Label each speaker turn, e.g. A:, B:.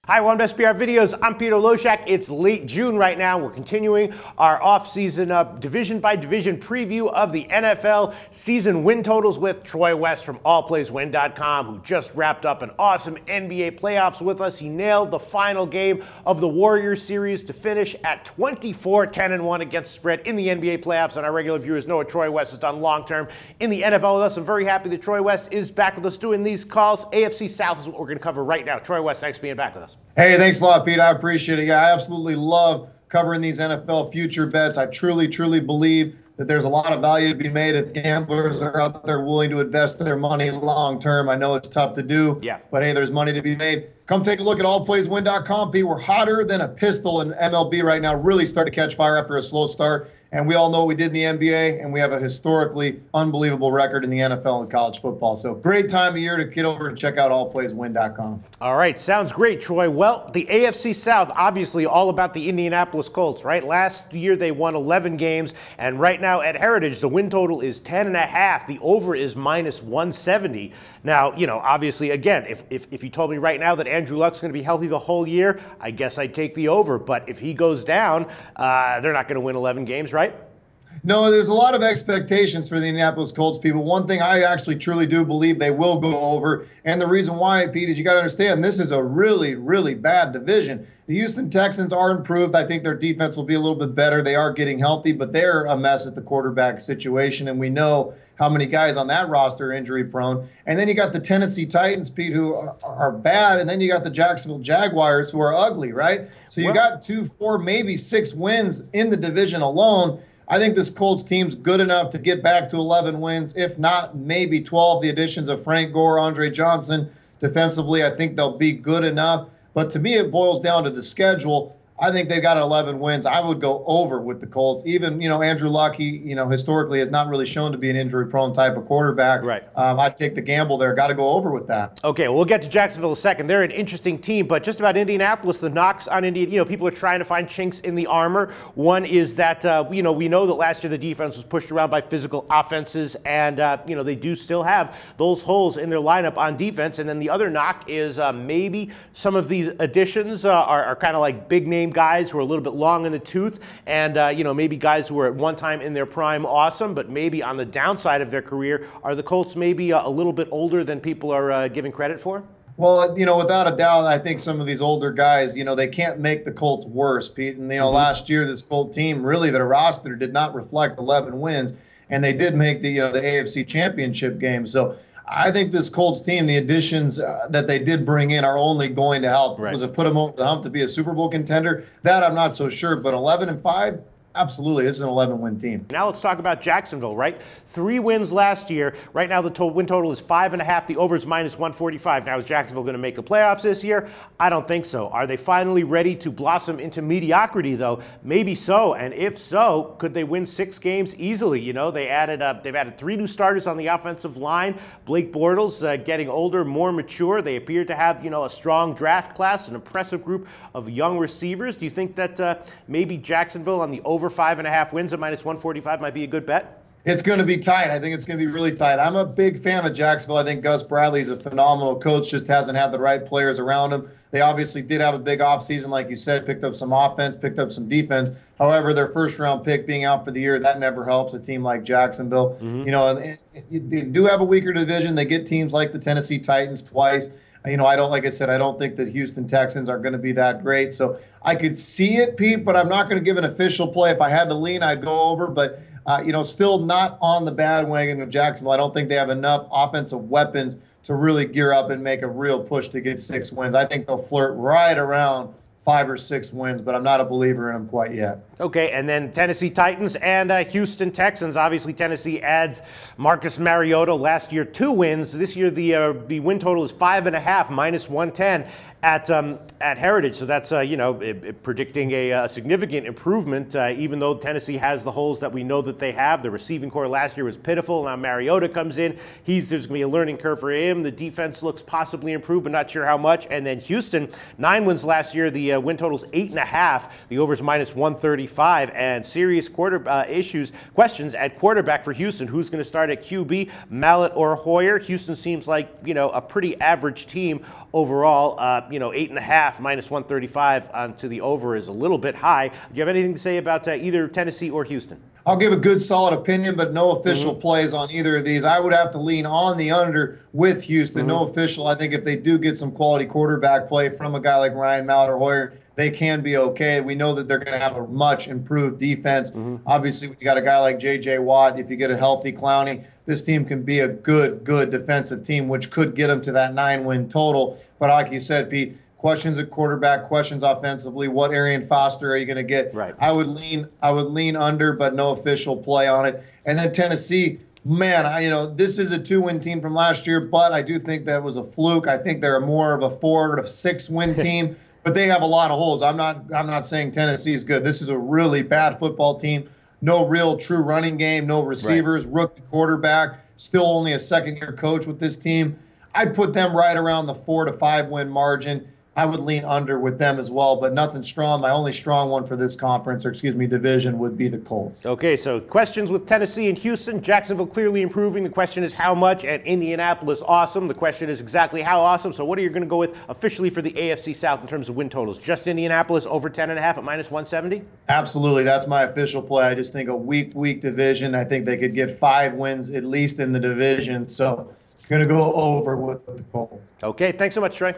A: Hi, welcome to SBR Videos. I'm Peter Loshak. It's late June right now. We're continuing our off-season division-by-division preview of the NFL season win totals with Troy West from AllPlaysWin.com, who just wrapped up an awesome NBA playoffs with us. He nailed the final game of the Warriors series to finish at 24-10-1 against the spread in the NBA playoffs. And our regular viewers know what Troy West has done long-term in the NFL with us. I'm very happy that Troy West is back with us doing these calls. AFC South is what we're going to cover right now. Troy West, thanks for being back with us.
B: Hey, thanks a lot, Pete. I appreciate it. Yeah, I absolutely love covering these NFL future bets. I truly believe that there's a lot of value to be made if gamblers are out there willing to invest their money long term. I know it's tough to do, but hey, there's money to be made. Come take a look at allplayswin.com, Pete. We're hotter than a pistol in MLB right now. Really start to catch fire after a slow start. And we all know what we did in the NBA, and we have a historically unbelievable record in the NFL and college football. So great time of year to get over and check out allplayswin.com.
A: All right, sounds great, Troy. Well, the AFC South, obviously all about the Indianapolis Colts, right? Last year they won 11 games, and right now at Heritage, the win total is 10.5. The over is -170. Now, you know, obviously, again, if you told me right now that Andrew Luck's going to be healthy the whole year, I guess I'd take the over. But if he goes down, they're not going to win 11 games, right?
B: No, there's a lot of expectations for the Indianapolis Colts, people. One thing I actually truly do believe they will go over, and the reason why, Pete, is you got to understand this is a really bad division. The Houston Texans are improved. I think their defense will be a little bit better. They are getting healthy, but they're a mess at the quarterback situation, and we know how many guys on that roster are injury prone. And then you got the Tennessee Titans, Pete, who are bad, and then you got the Jacksonville Jaguars, who are ugly, right? So you got 2, 4, maybe 6 wins in the division alone. I think this Colts team's good enough to get back to 11 wins, if not maybe 12. The additions of Frank Gore, Andre Johnson, defensively, I think they'll be good enough. But to me, it boils down to the schedule. I think they've got 11 wins. I would go over with the Colts. Even, you know, Andrew Luck, he, you know, historically has not really shown to be an injury-prone type of quarterback.
A: Right.
B: I'd take the gamble there. Got to go over with that.
A: Okay, well, we'll get to Jacksonville in a second. They're an interesting team, but just about Indianapolis, the knocks on India, you know, people are trying to find chinks in the armor. One is that, you know, we know that last year the defense was pushed around by physical offenses, and, you know, they do still have those holes in their lineup on defense. And then the other knock is maybe some of these additions are kind of like big-name guys who are a little bit long in the tooth, and you know, maybe guys who were at one time in their prime awesome, but maybe on the downside of their career. Are the Colts maybe a little bit older than people are giving credit for?
B: Well, you know, without a doubt, I think some of these older guys, you know, they can't make the Colts worse, Pete. And, you know, last year, this Colt team, really, their roster did not reflect 11 wins, and they did make the, you know, the AFC Championship game. So I think this Colts team, the additions that they did bring in are only going to help.
A: Right.
B: Was it put them over the hump to be a Super Bowl contender? That I'm not so sure, but 11-5, absolutely, this is an 11-win team.
A: Now let's talk about Jacksonville, right? 3 wins last year. Right now the win total is 5.5. The over is -145. Now is Jacksonville going to make the playoffs this year? I don't think so. Are they finally ready to blossom into mediocrity, though? Maybe so. And if so, could they win 6 games easily? You know, they've added 3 new starters on the offensive line. Blake Bortles getting older, more mature. They appear to have, you know, a strong draft class, an impressive group of young receivers. Do you think that maybe Jacksonville on the over 5.5 wins at -145 might be a good bet?
B: It's going to be tight. I think it's going to be really tight. I'm a big fan of Jacksonville. I think Gus Bradley's a phenomenal coach, just hasn't had the right players around him. They obviously did have a big offseason, like you said, picked up some offense, picked up some defense. However, their first-round pick being out for the year, that never helps a team like Jacksonville. You know, they do have a weaker division. They get teams like the Tennessee Titans twice. You know, like I said, I don't think the Houston Texans are going to be that great. So I could see it, Pete, but I'm not going to give an official play. If I had to lean, I'd go over. But you know, still not on the bandwagon of Jacksonville. I don't think they have enough offensive weapons to really gear up and make a real push to get 6 wins. I think they'll flirt right around 5 or 6 wins, but I'm not a believer in them quite yet.
A: Okay, and then Tennessee Titans and Houston Texans. Obviously, Tennessee adds Marcus Mariota. Last year, 2 wins. This year, the win total is 5.5, -110 at Heritage. So that's you know, predicting a significant improvement. Even though Tennessee has the holes that we know that they have, the receiving core last year was pitiful. Now Mariota comes in. There's going to be a learning curve for him. The defense looks possibly improved, but not sure how much. And then Houston, 9 wins last year. The the win total's 8.5. The over's minus 135, and serious questions at quarterback for Houston. Who's going to start at QB, Mallett or Hoyer? Houston seems like, a pretty average team overall. 8.5 minus 135 onto the over is a little bit high. Do you have anything to say about either Tennessee or Houston?
B: I'll give a good solid opinion, but no official plays on either of these. I would have to lean on the under with Houston. No official. I think if they do get some quality quarterback play from a guy like Ryan Mallett or Hoyer, they can be okay. We know that they're going to have a much improved defense. Obviously, when you got a guy like J.J. Watt, if you get a healthy Clowney, this team can be a good defensive team, which could get them to that 9-win total. But like you said, Pete, questions at quarterback, questions offensively. What Arian Foster are you going to get?
A: Right.
B: I would lean under, but no official play on it. And then Tennessee, man, this is a 2-win team from last year, but I do think that was a fluke. I think they're more of a 4 to 6-win team, but they have a lot of holes. I'm not saying Tennessee is good. This is a really bad football team. No real true running game, no receivers, rookie quarterback, still only a second-year coach with this team. I'd put them right around the 4 to 5-win margin. I would lean under with them as well, but nothing strong. My only strong one for this division would be the Colts.
A: Okay, so questions with Tennessee and Houston. Jacksonville clearly improving. The question is how much, and Indianapolis awesome. The question is exactly how awesome. So what are you going to go with officially for the AFC South in terms of win totals? Just Indianapolis over 10.5 at minus 170?
B: Absolutely. That's my official play. I just think a weak division. I think they could get 5 wins at least in the division. So going to go over with the Colts.
A: Okay, thanks so much, Trey.